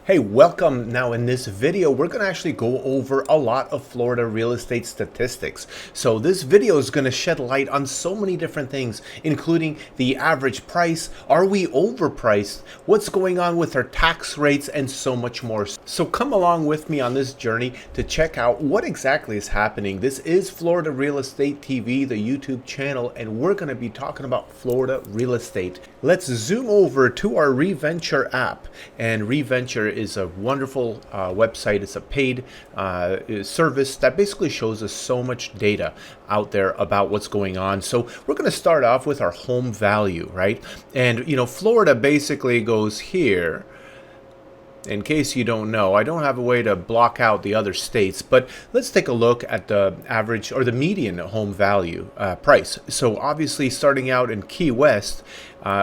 Hey, welcome. Now in this video, we're going to actually go over a lot of Florida real estate statistics. So this video is going to shed light on so many different things, including the average price, are we overpriced, what's going on with our tax rates, and so much more. So come along with me on this journey to check out what exactly is happening. This is Florida Real Estate TV, the YouTube channel, and we're going to be talking about Florida real estate. Let's zoom over to our Reventure app, and Reventure is a wonderful website. It's a paid service that basically shows us so much data out there about what's going on. So we're going to start off with our home value, right? And Florida basically goes here. In case you don't know, I don't have a way to block out the other states, but let's take a look at the average or the median home value price. So obviously starting out in Key West,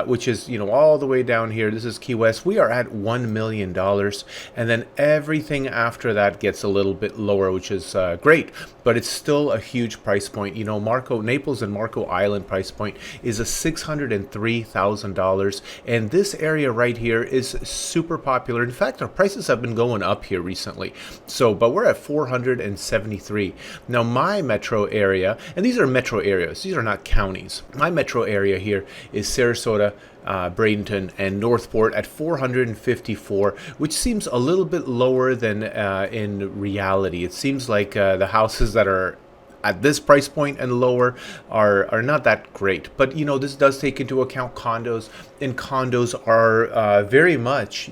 which is all the way down here, this is Key West, we are at $1 million, and then everything after that gets a little bit lower, which is great, but it's still a huge price point. Naples and Marco Island price point is a $603,000, and this area right here is super popular. In fact, our prices have been going up here recently. But we're at 473. Now my metro area, and these are metro areas, these are not counties. My metro area here is Sarasota, Bradenton, and Northport at 454, which seems a little bit lower than in reality. It seems like the houses that are at this price point and lower are not that great. But this does take into account condos, and condos are very much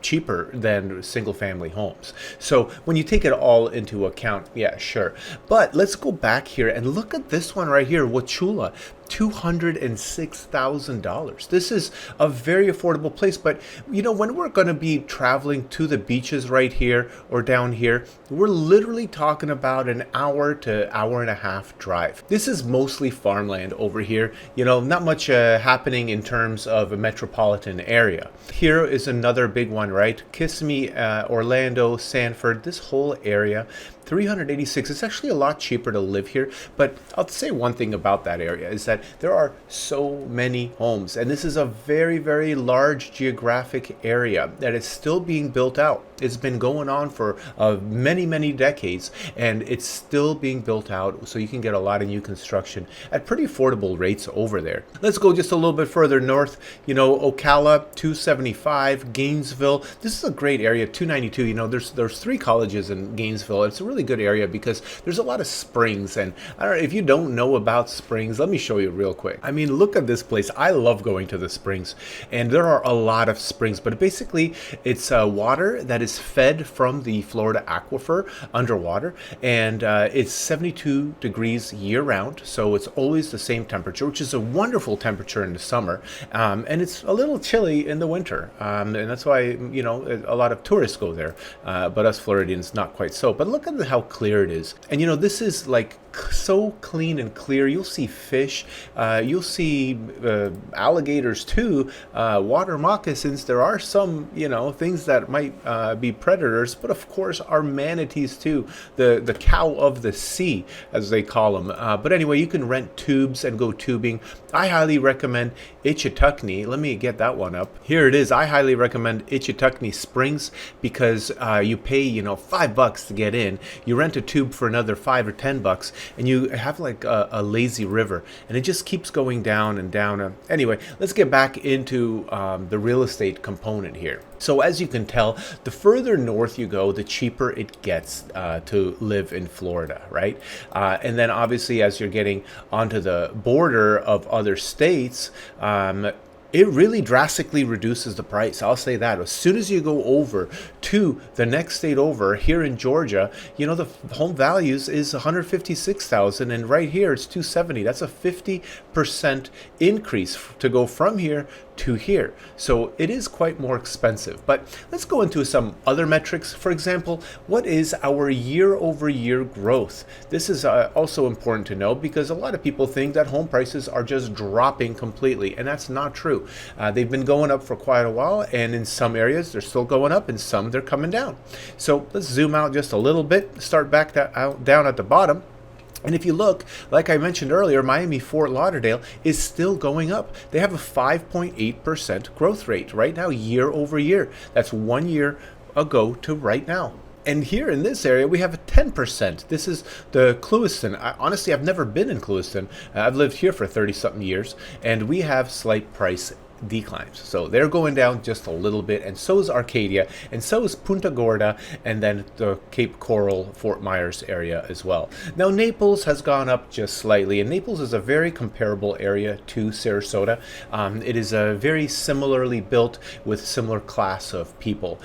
cheaper than single family homes. So when you take it all into account, yeah, sure. But let's go back here and look at this one right here, Wauchula. $206,000. This is a very affordable place, but when we're going to be traveling to the beaches right here or down here, we're literally talking about an hour to hour and a half drive. This is mostly farmland over here. Not much happening in terms of a metropolitan area. Here is another big one, right? Kissimmee, Orlando, Sanford, this whole area. 386. It's actually a lot cheaper to live here, but I'll say one thing about that area is that there are so many homes, and this is a very, very large geographic area that is still being built out. It's been going on for many, many decades, and it's still being built out, so you can get a lot of new construction at pretty affordable rates over there. Let's go just a little bit further north. Ocala, 275, Gainesville. This is a great area, 292. There's 3 colleges in Gainesville. It's a really good area because there's a lot of springs, and I don't know if you don't know about springs, let me show you real quick. I mean, look at this place. I love going to the springs, and there are a lot of springs, but basically it's water that is fed from the Florida aquifer underwater, and it's 72 degrees year round, so it's always the same temperature, which is a wonderful temperature in the summer, and it's a little chilly in the winter, and that's why a lot of tourists go there, but us Floridians not quite so. But look at how clear it is, and this is like so clean and clear. You'll see fish, you'll see alligators too, water moccasins. There are some things that might be predators, but of course are manatees too, the cow of the sea as they call them. But anyway, you can rent tubes and go tubing. I highly recommend Ichetucknee. Let me get that one up. Here it is. I highly recommend Ichetucknee Springs because you pay $5 to get in. You rent a tube for another $5 or $10, and you have like a lazy river, and it just keeps going down and down. Anyway, let's get back into the real estate component here. So as you can tell, the further north you go, the cheaper it gets to live in Florida, right? And then obviously as you're getting onto the border of other states, it really drastically reduces the price. I'll say that. As soon as you go over to the next state over, here in Georgia, the home values is $156,000, and right here it's $270. That's a 50% increase to go from here to here. So it is quite more expensive. But let's go into some other metrics. For example, what is our year-over-year growth? This is also important to know because a lot of people think that home prices are just dropping completely, and that's not true. They've been going up for quite a while, and in some areas they're still going up, and some they're coming down. So let's zoom out just a little bit, start back down at the bottom. And if you look, like I mentioned earlier, Miami Fort Lauderdale is still going up. They have a 5.8% growth rate right now, year over year. That's 1 year ago to right now. And here in this area, we have a 10%. This is the Clewiston. Honestly, I've never been in Clewiston. I've lived here for 30-something years, and we have slight price declines. So they're going down just a little bit, and so is Arcadia, and so is Punta Gorda, and then the Cape Coral, Fort Myers area as well. Now Naples has gone up just slightly, and Naples is a very comparable area to Sarasota. It is very similarly built with similar class of people.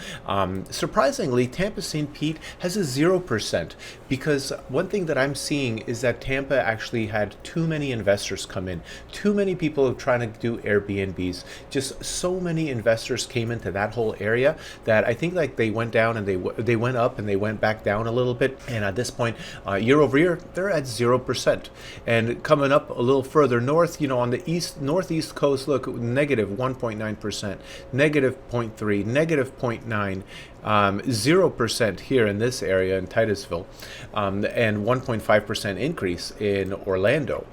Surprisingly, Tampa St. Pete has a 0%, because one thing that I'm seeing is that Tampa actually had too many investors come in, too many people trying to do Airbnbs. Just so many investors came into that whole area that I think like they went down and they went up and they went back down a little bit. And at this point, year over year, they're at 0%. And coming up a little further north, on the northeast coast, look, negative 1.9%, negative 0.3, negative 0.9. 0% here in this area in Titusville, and 1.5% increase in Orlando.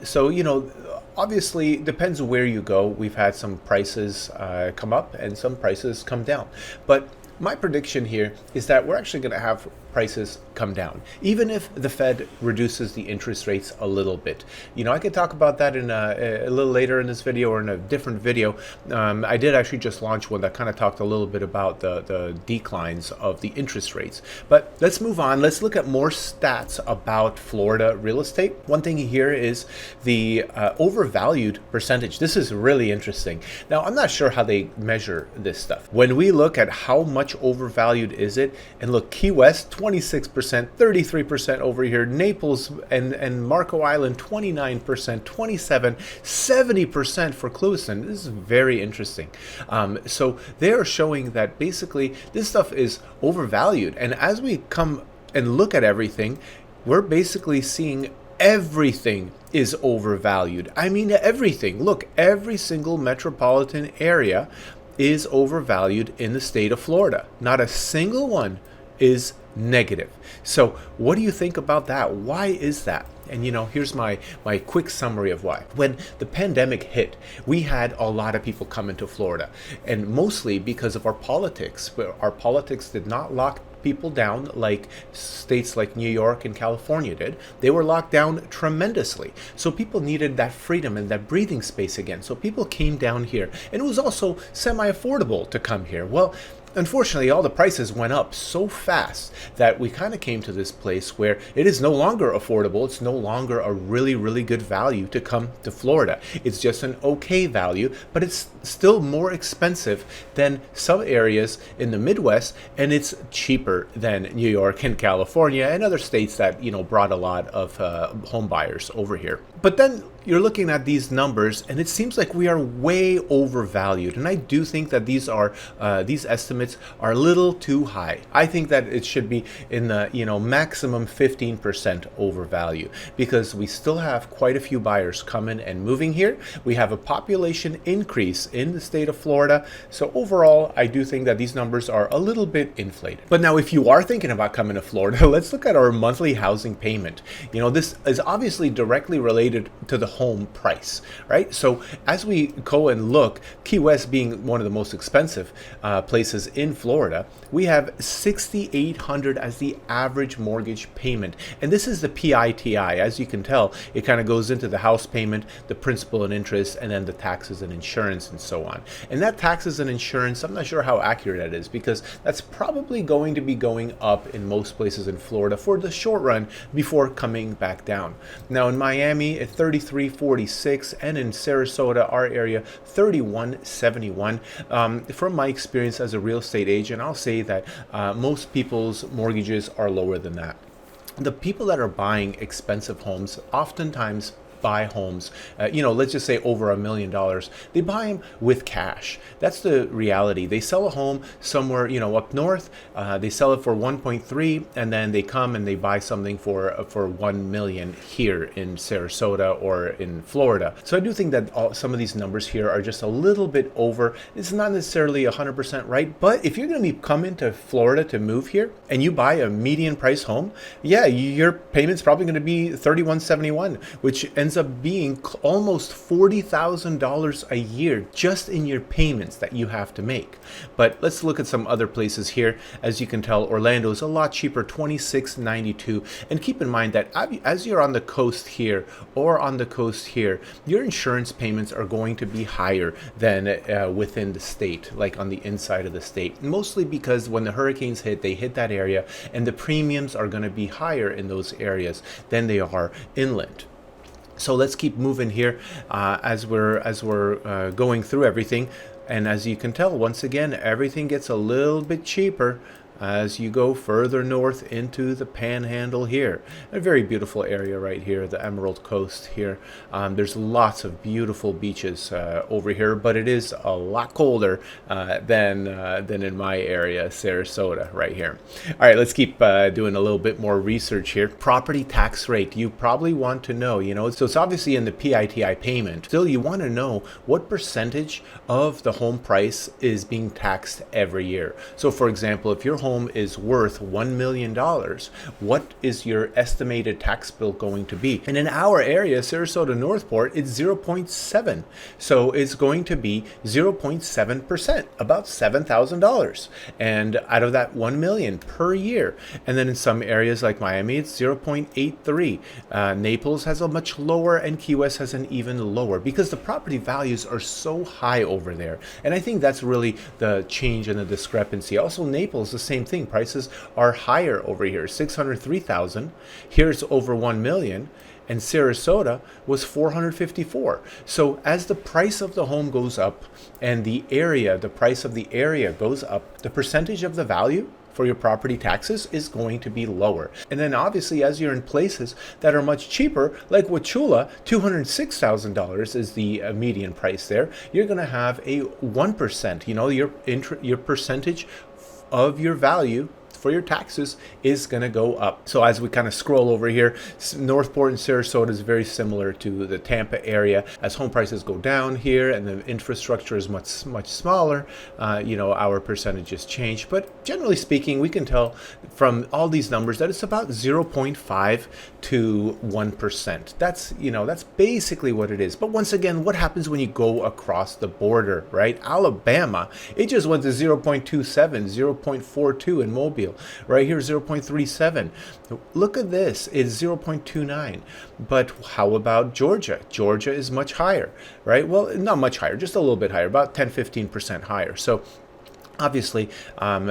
So, obviously, depends where you go. We've had some prices come up and some prices come down. But my prediction here is that we're actually going to have prices come down, even if the Fed reduces the interest rates a little bit. I could talk about that in a little later in this video or in a different video. I did actually just launch one that kind of talked a little bit about the declines of the interest rates. But let's move on. Let's look at more stats about Florida real estate. One thing here is the overvalued percentage. This is really interesting. Now, I'm not sure how they measure this stuff. When we look at how much overvalued is it, and look, Key West, 26%, 33% over here. Naples and Marco Island, 29%, 27, 70% for Clewiston. This is very interesting. So they are showing that basically this stuff is overvalued. And as we come and look at everything, we're basically seeing everything is overvalued. I mean, everything. Look, every single metropolitan area is overvalued in the state of Florida. Not a single one is negative. So what do you think about that? Why is that? And here's my quick summary of why. When the pandemic hit, we had a lot of people come into Florida, and mostly because of our politics. Our politics did not lock people down like states like New York and California did. They were locked down tremendously. So people needed that freedom and that breathing space again. So people came down here, and it was also semi-affordable to come here. Well, unfortunately, all the prices went up so fast that we kind of came to this place where it is no longer affordable. It's no longer a really, really good value to come to Florida. It's just an okay value, but it's still more expensive than some areas in the Midwest, and it's cheaper than New York and California and other states that, brought a lot of home buyers over here. But then you're looking at these numbers, and it seems like we are way overvalued. And I do think that these estimates are a little too high. I think that it should be in the maximum 15% overvalue, because we still have quite a few buyers coming and moving here. We have a population increase in the state of Florida. So overall, I do think that these numbers are a little bit inflated. But now, if you are thinking about coming to Florida, let's look at our monthly housing payment. This is obviously directly related to the home price, right? So as we go and look, Key West being one of the most expensive places in Florida, we have $6,800 as the average mortgage payment. And this is the PITI. As you can tell, it kind of goes into the house payment, the principal and interest, and then the taxes and insurance and so on. And that taxes and insurance, I'm not sure how accurate that is, because that's probably going to be going up in most places in Florida for the short run before coming back down. Now in Miami, at 33.46, and in Sarasota, our area, 31.71. From my experience as a real estate agent, I'll say that most people's mortgages are lower than that. The people that are buying expensive homes oftentimes buy homes, let's just say over $1 million. They buy them with cash. That's the reality. They sell a home somewhere, up north. They sell it for 1.3, and then they come and they buy something for 1 million here in Sarasota or in Florida. So I do think that some of these numbers here are just a little bit over. It's not necessarily 100% right, but if you're going to be coming to Florida to move here and you buy a median price home, yeah, your payment's probably going to be $31.71, which ends ends up being almost $40,000 a year just in your payments that you have to make. But let's look at some other places here. As you can tell, Orlando is a lot cheaper, $26.92. And keep in mind that as you're on the coast here or on the coast here, your insurance payments are going to be higher than within the state, like on the inside of the state, mostly because when the hurricanes hit, they hit that area, and the premiums are going to be higher in those areas than they are inland. So let's keep moving here as we're going through everything. And as you can tell, once again, everything gets a little bit cheaper as you go further north into the Panhandle here. A very beautiful area right here, the Emerald Coast here. There's lots of beautiful beaches over here, but it is a lot colder than in my area, Sarasota, right here. All right, let's keep doing a little bit more research here. Property tax rate, you probably want to know, so it's obviously in the PITI payment. Still, you want to know what percentage of the home price is being taxed every year. So for example, if your home is worth $1 million, what is your estimated tax bill going to be? And in our area, Sarasota Northport, it's 0.7. So it's going to be 0.7%, about $7,000. And out of that 1 million per year. And then in some areas like Miami, it's 0.83. Naples has a much lower, and Key West has an even lower, because the property values are so high over there. And I think that's really the change in the discrepancy. Also, Naples, the same thing. Prices are higher over here. 603,000. Here's over 1 million. And Sarasota was 454. So as the price of the home goes up and the price of the area goes up, the percentage of the value for your property taxes is going to be lower. And then obviously, as you're in places that are much cheaper, like Wauchula, $206,000 is the median price there, you're going to have a 1%, your percentage of your value for your taxes is going to go up. So as we kind of scroll over here, Northport and Sarasota is very similar to the Tampa area. As home prices go down here and the infrastructure is much smaller, our percentages change. But generally speaking, we can tell from all these numbers that it's about 0.5 to 1%. That's basically what it is. But once again, what happens when you go across the border, right? Alabama, it just went to 0.27, 0.42 in Mobile. Right here, 0.37. Look at this, it's 0.29. But how about Georgia? Georgia is much higher, right? Well, not much higher, just a little bit higher, about 10-15% higher. So obviously,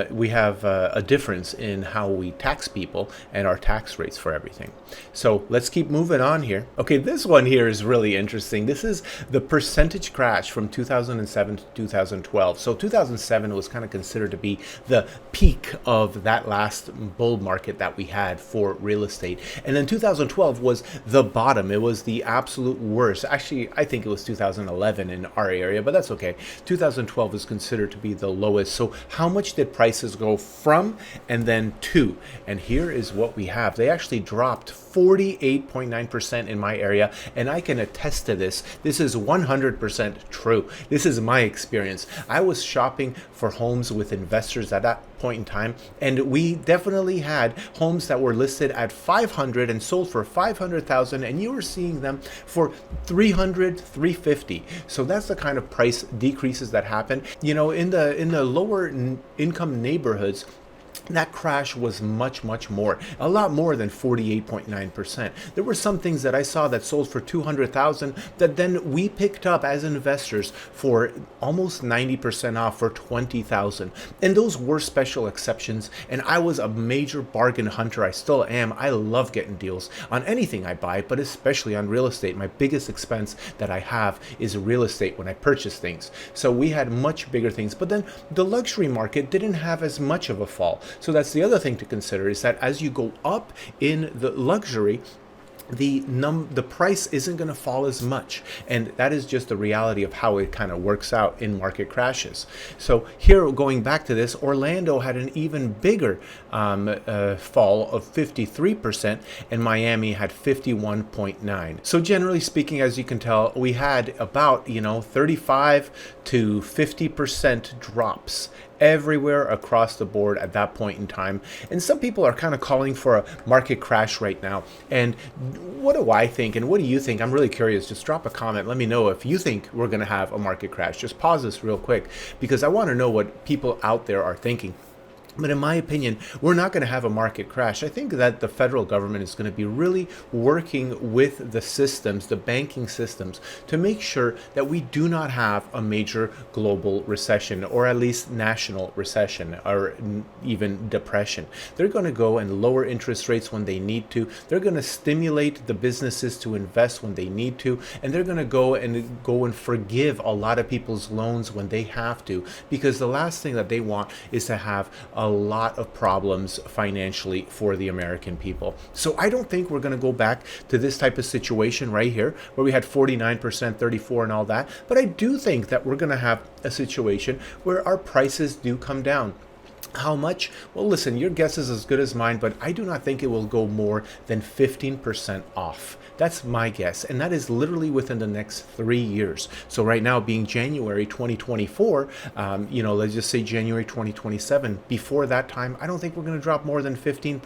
we have a difference in how we tax people and our tax rates for everything. So let's keep moving on here. Okay, this one here is really interesting. This is the percentage crash from 2007 to 2012. So 2007 was kind of considered to be the peak of that last bull market that we had for real estate. And then 2012 was the bottom. It was the absolute worst. Actually, I think it was 2011 in our area, but that's okay. 2012 is considered to be the lowest. So how much did prices go from and then to? And here is what we have. They actually dropped 48.9% in my area, and I can attest to this. This is 100% true. This is my experience. I was shopping for homes with investors at that point in time, and we definitely had homes that were listed at 500 and sold for 500,000, and you were seeing them for 300, 350. So that's the kind of price decreases that happen. In the lower income neighborhoods, that crash was much more, a lot more than 48.9%. There were some things that I saw that sold for 200,000 that then we picked up as investors for almost 90% off for 20,000. And those were special exceptions. And I was a major bargain hunter. I still am. I love getting deals on anything I buy, but especially on real estate. My biggest expense that I have is real estate when I purchase things. So we had much bigger things, but then the luxury market didn't have as much of a fall. So that's the other thing to consider, is that as you go up in the luxury, the price isn't going to fall as much, and that is just the reality of how it kind of works out in market crashes. So here, going back to this, Orlando had an even bigger fall of 53%, and Miami had 51.9. So generally speaking, as you can tell, we had about 35 to 50% drops everywhere across the board at that point in time. And some people are kind of calling for a market crash right now. And what do I think? And what do you think? I'm really curious. Just drop a comment. Let me know if you think we're going to have a market crash. Just pause this real quick because I want to know what people out there are thinking. But in my opinion, we're not going to have a market crash. I think that the federal government is going to be really working with the systems, the banking systems, to make sure that we do not have a major global recession, or at least national recession, or even depression. They're going to go and lower interest rates when they need to. They're going to stimulate the businesses to invest when they need to. And they're going to go and forgive a lot of people's loans when they have to, because the last thing that they want is to have a lot of problems financially for the American people. So I don't think we're going to go back to this type of situation right here where we had 49%, 34 and all that. But I do think that we're going to have a situation where our prices do come down. How much? Well, listen, your guess is as good as mine, but I do not think it will go more than 15% off. That's my guess. And that is literally within the next 3 years. So right now being January 2024, let's just say January 2027. Before that time, I don't think we're going to drop more than 15%,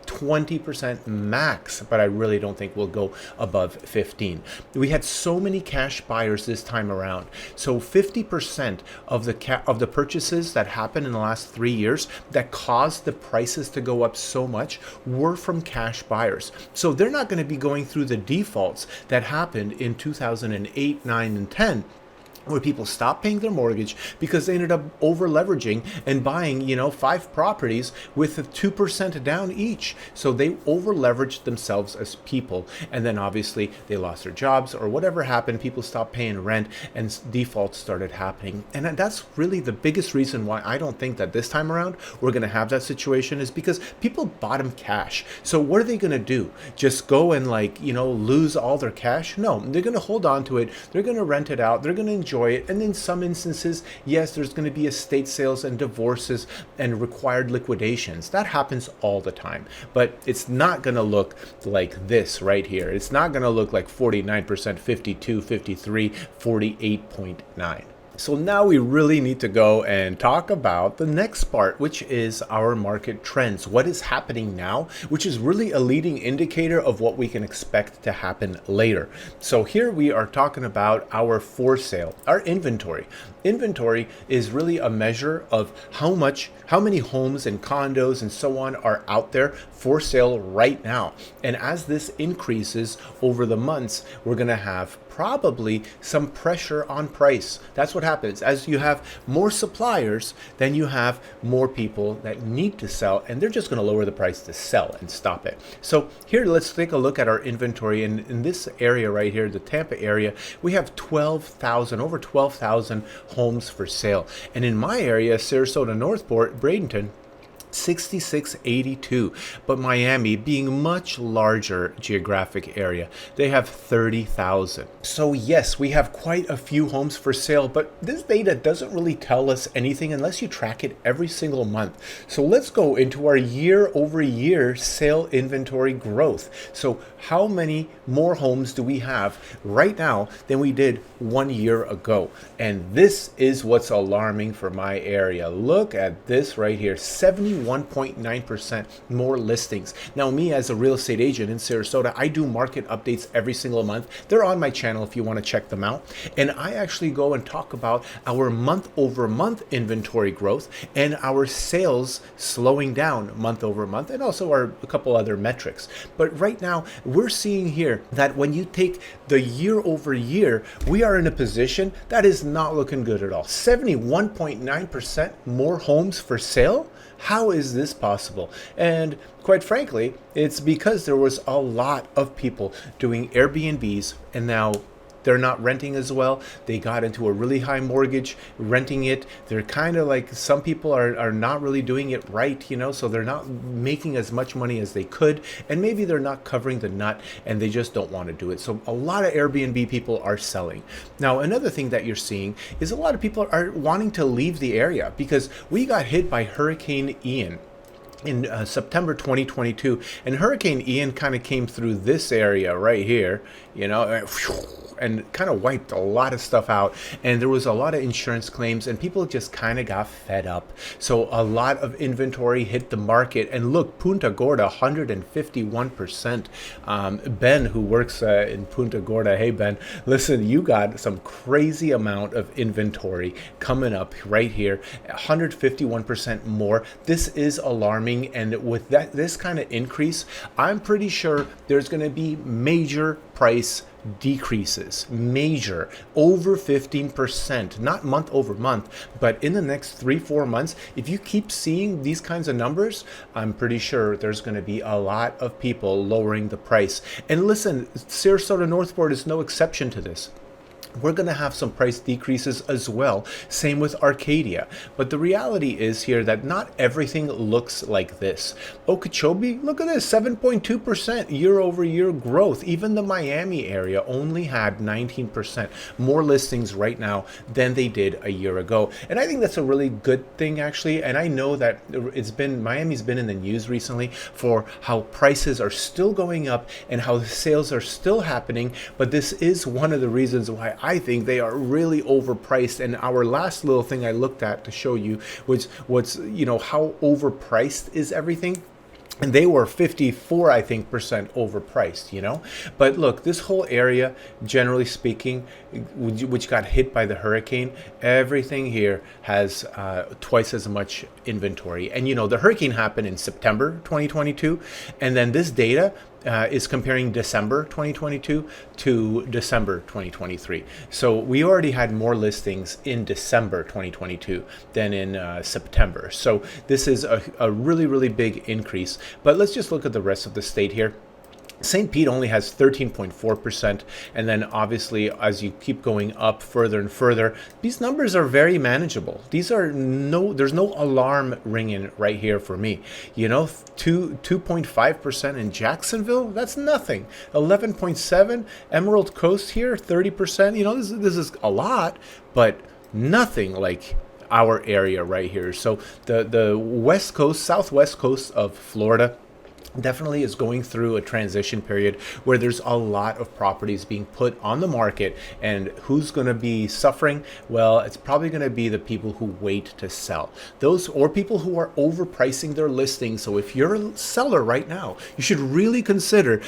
20% max, but I really don't think we'll go above 15. We had so many cash buyers this time around. So 50% of the purchases that happened in the last 3 years that caused the prices to go up so much were from cash buyers. So they're not going to be going through the defaults that happened in 2008, 9, and 10. Where people stopped paying their mortgage because they ended up over leveraging and buying, 5 properties with 2% down each. So they over leveraged themselves as people. And then obviously they lost their jobs or whatever happened. People stopped paying rent and defaults started happening. And that's really the biggest reason why I don't think that this time around we're going to have that situation, is because people bought them cash. So what are they going to do? Just go and lose all their cash? No, they're going to hold on to it. They're going to rent it out. They're going to enjoy it. And in some instances, yes, there's going to be estate sales and divorces and required liquidations. That happens all the time. But it's not going to look like this right here. It's not going to look like 49%, 52, 53, 48.9. So now we really need to go and talk about the next part, which is our market trends. What is happening now, which is really a leading indicator of what we can expect to happen later. So here we are talking about our for sale, our inventory. Inventory is really a measure of how many homes and condos and so on are out there for sale right now. And as this increases over the months, we're going to have probably some pressure on price. That's what happens. As you have more suppliers, then you have more people that need to sell, and they're just going to lower the price to sell and stop it. So here, let's take a look at our inventory. In this area right here, the Tampa area, we have over 12,000 homes for sale. And in my area, Sarasota, Northport, Bradenton, 6682, but Miami, being much larger geographic area, they have 30,000. So yes, we have quite a few homes for sale, but this data doesn't really tell us anything unless you track it every single month. So let's go into our year over year sale inventory growth. So how many more homes do we have right now than we did 1 year ago? And this is what's alarming for my area. Look at this right here, 71.9% more listings. Now, me as a real estate agent in Sarasota, I do market updates every single month. They're on my channel if you want to check them out. And I actually go and talk about our month over month inventory growth and our sales slowing down month over month, and also a couple other metrics. But right now, we're seeing here that when you take the year over year, we are in a position that is not looking good at all. 71.9% more homes for sale. How is this possible? And quite frankly, it's because there was a lot of people doing Airbnbs, and now they're not renting as well. They got into a really high mortgage, renting it. They're kind of like, some people are not really doing it right, so they're not making as much money as they could. And maybe they're not covering the nut and they just don't want to do it. So a lot of Airbnb people are selling. Now, another thing that you're seeing is a lot of people are wanting to leave the area because we got hit by Hurricane Ian. in September 2022, and Hurricane Ian kind of came through this area right here, and kind of wiped a lot of stuff out, and there was a lot of insurance claims, and people just kind of got fed up. So a lot of inventory hit the market, and look, Punta Gorda 151%. Ben, who works in Punta Gorda, hey Ben, listen, you got some crazy amount of inventory coming up right here, 151% more. This is alarming, and with this kind of increase, I'm pretty sure there's going to be major price decreases, major, over 15%, not month over month, but in the next 3-4 months. If you keep seeing these kinds of numbers, I'm pretty sure there's going to be a lot of people lowering the price. And listen, Sarasota Northport is no exception to this. We're going to have some price decreases as well. Same with Arcadia. But the reality is here that not everything looks like this. Okeechobee, look at this, 7.2% year-over-year growth. Even the Miami area only had 19% more listings right now than they did a year ago. And I think that's a really good thing, actually. And I know that Miami's been in the news recently for how prices are still going up and how the sales are still happening. But this is one of the reasons why I think they are really overpriced. And our last little thing I looked at to show you was how overpriced is everything. And they were 54, I think, percent overpriced, But look, this whole area, generally speaking, which got hit by the hurricane, everything here has twice as much inventory. And, the hurricane happened in September 2022. And then this data is comparing December 2022 to December 2023. So we already had more listings in December 2022 than in September. So this is a really, really big increase. But let's just look at the rest of the state here. St. Pete only has 13.4%, and then obviously as you keep going up further and further, these numbers are very manageable. There's no alarm ringing right here for me. 2.5% in Jacksonville, that's nothing. 11.7 Emerald Coast here, 30%. This is a lot, but nothing like our area right here. So the west coast, southwest coast of Florida definitely is going through a transition period where there's a lot of properties being put on the market. And who's going to be suffering? Well, it's probably going to be the people who wait to sell. Those, or people who are overpricing their listings. So if you're a seller right now, you should really consider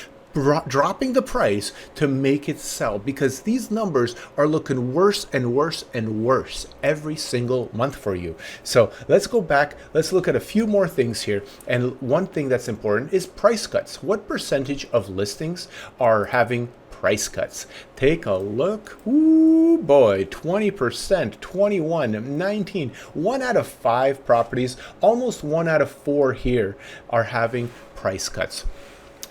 dropping the price to make it sell, because these numbers are looking worse and worse and worse every single month for you. So let's go back. Let's look at a few more things here. And one thing that's important is price cuts. What percentage of listings are having price cuts? Take a look. Ooh boy, 20%, 21, 19, 1 out of 5 properties, almost 1 out of 4 here are having price cuts.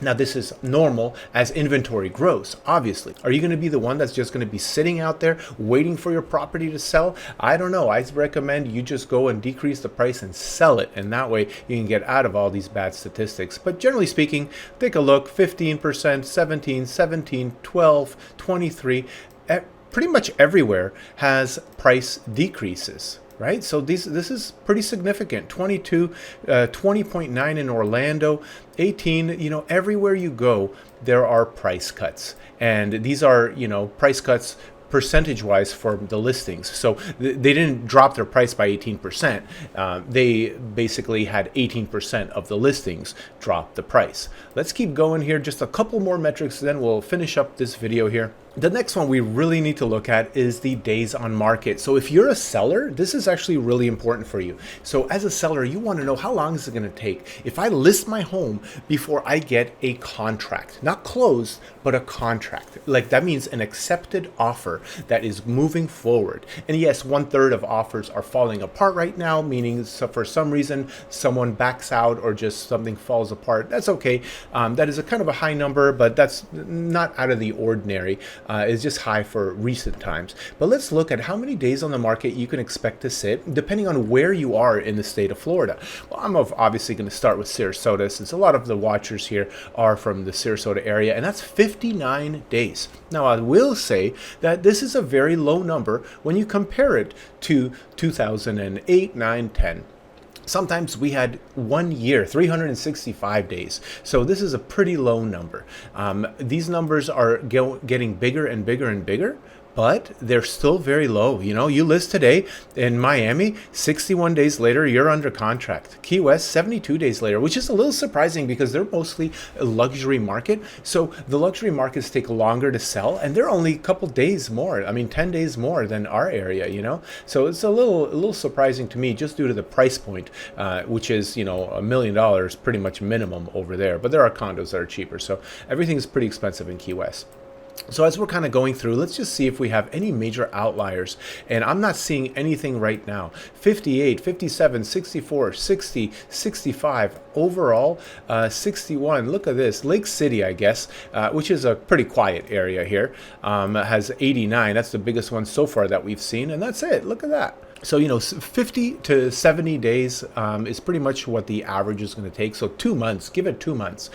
Now, this is normal as inventory grows, obviously. Are you going to be the one that's just going to be sitting out there waiting for your property to sell? I don't know. I recommend you just go and decrease the price and sell it. And that way you can get out of all these bad statistics. But generally speaking, take a look, 15%, 17, 12, 23, pretty much everywhere has price decreases. Right? So this is pretty significant. 22, 20.9 in Orlando, 18, everywhere you go, there are price cuts. And these are, price cuts percentage-wise for the listings. So they didn't drop their price by 18%. They basically had 18% of the listings drop the price. Let's keep going here. Just a couple more metrics, then we'll finish up this video here. The next one we really need to look at is the days on market. So if you're a seller, this is actually really important for you. So as a seller, you want to know, how long is it going to take if I list my home before I get a contract? Not closed, but a contract. Like, that means an accepted offer that is moving forward. And yes, 1/3 of offers are falling apart right now, meaning for some reason someone backs out or just something falls apart. That's okay. That is a kind of a high number, but that's not out of the ordinary. Is just high for recent times. But let's look at how many days on the market you can expect to sit depending on where you are in the state of Florida. Well, I'm obviously going to start with Sarasota, since a lot of the watchers here are from the Sarasota area, and that's 59 days. Now, I will say that this is a very low number when you compare it to 2008, 9, 10. Sometimes we had 1 year, 365 days. So this is a pretty low number. These numbers are getting bigger and bigger and bigger, but they're still very low. You know, you list today in Miami, 61 days later, you're under contract. Key West, 72 days later, which is a little surprising because they're mostly a luxury market. So the luxury markets take longer to sell, and they're only a couple days more. I mean, 10 days more than our area, you know? So it's a little surprising to me just due to the price point, which is, you know, $1 million pretty much minimum over there. But there are condos that are cheaper. So everything is pretty expensive in Key West. So as we're kind of going through, let's just see if we have any major outliers. And I'm not seeing anything right now. 58, 57, 64, 60, 65. Overall, 61. Look at this. Lake City, I guess, which is a pretty quiet area here, has 89. That's the biggest one so far that we've seen. And that's it. Look at that. So, you know, 50 to 70 days is pretty much what the average is going to take. So 2 months, give it 2 months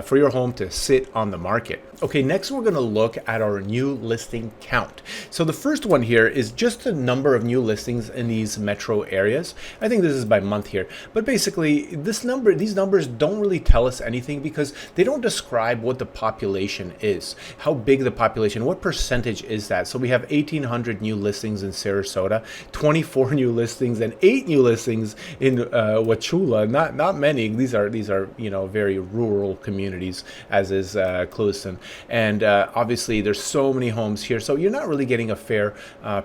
for your home to sit on the market. Okay, next we're going to look at our new listing count. So the first one here is just the number of new listings in these metro areas. I think this is by month here. But basically, these numbers don't really tell us anything because they don't describe what the population is, how big the population, what percentage is that. So we have 1,800 new listings in Sarasota, 24 new listings and 8 new listings in Wauchula. Not many. These are you know, very rural communities, as is Clewiston. And obviously there's so many homes here, so you're not really getting a fair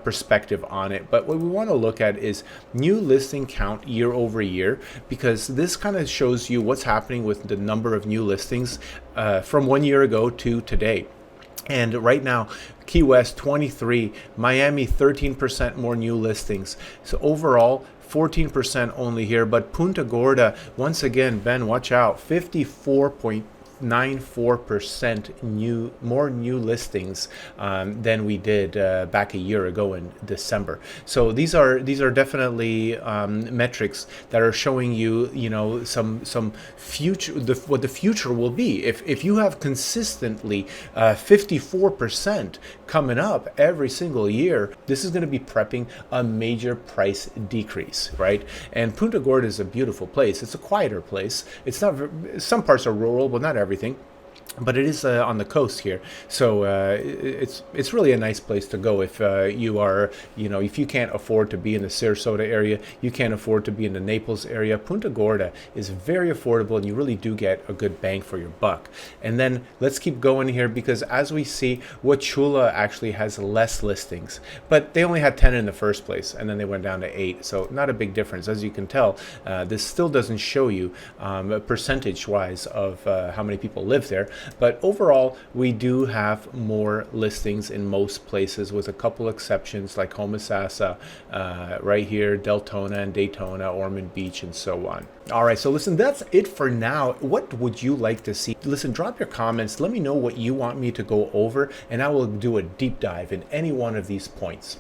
perspective on it. But what we want to look at is new listing count year over year, because this kind of shows you what's happening with the number of new listings from 1 year ago to today. And right now, Key West 23, Miami 13% more new listings. So overall, 14% only here. But Punta Gorda, once again, Ben, watch out, 54.94% more new listings than we did back a year ago in December. So these are definitely metrics that are showing you, you know, some future, what the future will be. If you have consistently 54% coming up every single year, this is going to be prepping a major price decrease, right? And Punta Gorda is a beautiful place. It's a quieter place. It's not, some parts are rural, but not everything. But it is on the coast here, so it's really a nice place to go if you are, you know, if you can't afford to be in the Sarasota area, you can't afford to be in the Naples area. Punta Gorda is very affordable, and you really do get a good bang for your buck. And then let's keep going here, because as we see, Wauchula actually has less listings, but they only had 10 in the first place, and then they went down to 8. So not a big difference, as you can tell. This still doesn't show you percentage-wise of how many people live there. But overall, we do have more listings in most places, with a couple exceptions like Homosassa, right here, Deltona and Daytona, Ormond Beach, and so on. All right, so listen, that's it for now. What would you like to see? Listen, drop your comments. Let me know what you want me to go over, and I will do a deep dive in any one of these points.